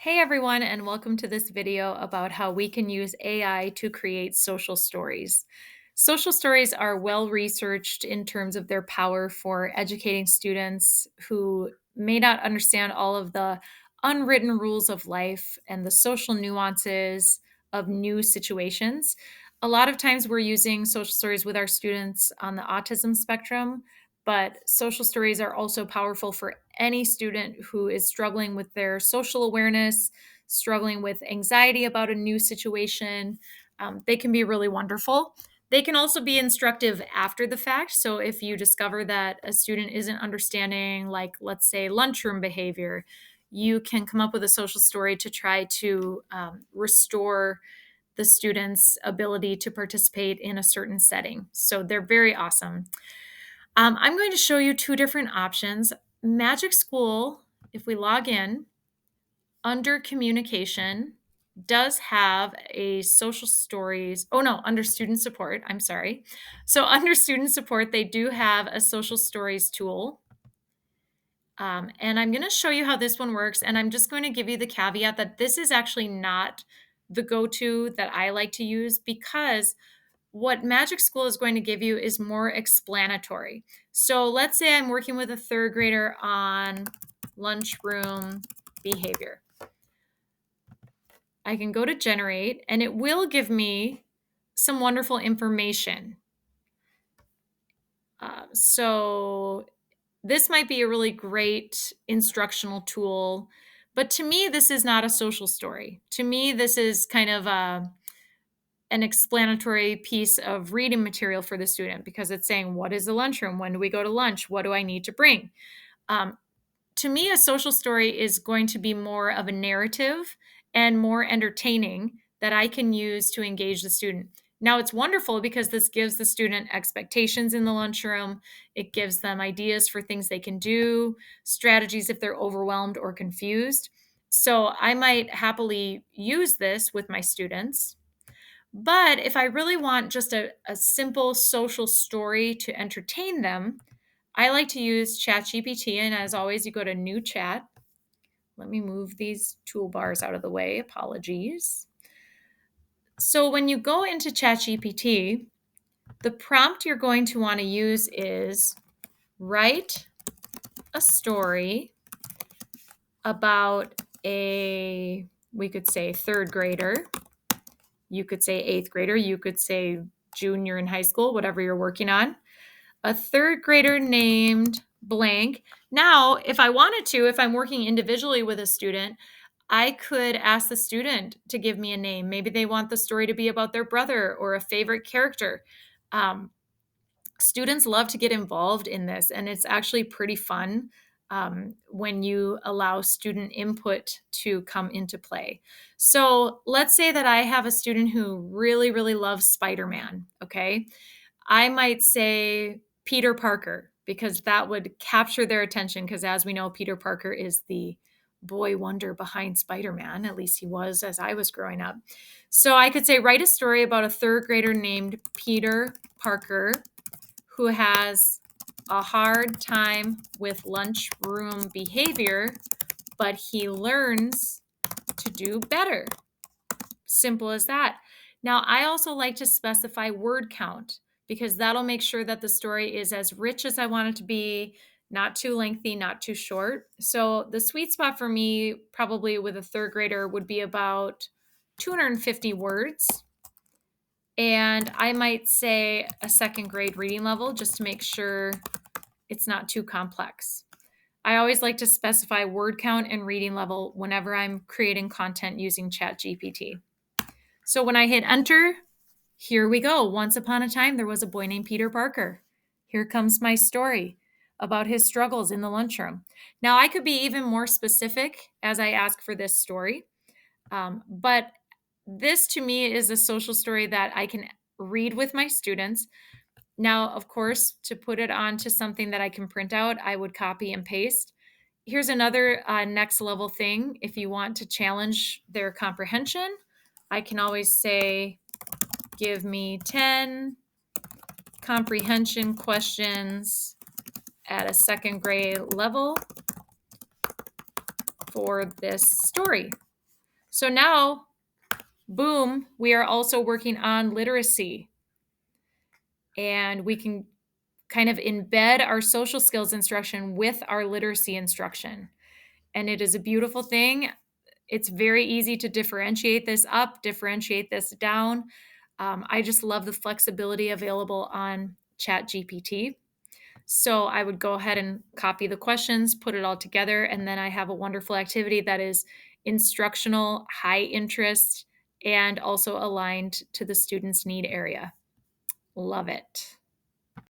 Hey everyone, and welcome to this video about how we can use AI to create social stories. Social stories are well researched in terms of their power for educating students who may not understand all of the unwritten rules of life and the social nuances of new situations. A lot of times we're using social stories with our students on the autism spectrum, but social stories are also powerful for any student who is struggling with their social awareness, struggling with anxiety about a new situation. They can be really wonderful. They can also be instructive after the fact. So, if you discover that a student isn't understanding, like, let's say, lunchroom behavior, you can come up with a social story to try to restore the student's ability to participate in a certain setting. So, they're very awesome. I'm going to show you two different options. Magic School, if we log in, under communication, does have a social stories. Oh no, under student support. I'm sorry. So, under student support, they do have a social stories tool. And I'm going to show you how this one works. And I'm just going to give you the caveat that this is actually not the go to that I like to use because what Magic School is going to give you is more explanatory. So let's say I'm working with a third grader on lunchroom behavior. I can go to generate and it will give me some wonderful information. So this might be a really great instructional tool, but to me, this is not a social story. To me, this is kind of an explanatory piece of reading material for the student because it's saying, what is the lunchroom? When do we go to lunch? What do I need to bring? Um, to me, a social story is going to be more of a narrative and more entertaining that I can use to engage the student. Now, it's wonderful because this gives the student expectations in the lunchroom. It gives them ideas for things they can do, strategies if they're overwhelmed or confused. So, I might happily use this with my students. But if I really want just a simple social story to entertain them, I like to use ChatGPT. And as always, you go to New Chat. Let me move these toolbars out of the way. Apologies. So when you go into ChatGPT, the prompt you're going to want to use is write a story about we could say third grader. You could say eighth grader. You could say junior in high school, whatever you're working on. A third grader named blank. Now, if I wanted to, if I'm working individually with a student, I could ask the student to give me a name. Maybe they want the story to be about their brother or a favorite character. Um, Students love to get involved in this, and it's actually pretty fun when you allow student input to come into play. So let's say that I have a student who really, really loves Spider Man. Okay. I might say Peter Parker because that would capture their attention. Because as we know, Peter Parker is the boy wonder behind Spider Man. At least he was as I was growing up. So I could say, write a story about a third grader named Peter Parker who has a hard time with lunchroom behavior, but he learns to do better. Simple as that. Now, I also like to specify word count because that'll make sure that the story is as rich as I want it to be, not too lengthy, not too short. So, the sweet spot for me, probably with a third grader, would be about 250 words. And I might say a second grade reading level just to make sure it's not too complex. I always like to specify word count and reading level whenever I'm creating content using ChatGPT. So when I hit enter, here we go. Once upon a time, there was a boy named Peter Parker. Here comes my story about his struggles in the lunchroom. Now, I could be even more specific as I ask for this story, but this to me is a social story that I can read with my students. Now, of course, to put it onto something that I can print out, I would copy and paste. Here's another next level thing. If you want to challenge their comprehension, I can always say, give me 10 comprehension questions at a second grade level for this story. So now, boom, we are also working on literacy. And we can kind of embed our social skills instruction with our literacy instruction. And it is a beautiful thing. It's very easy to differentiate this up, differentiate this down. I just love the flexibility available on ChatGPT. So I would go ahead and copy the questions, put it all together, and then I have a wonderful activity that is instructional, high interest, and also aligned to the student's need area. Love it.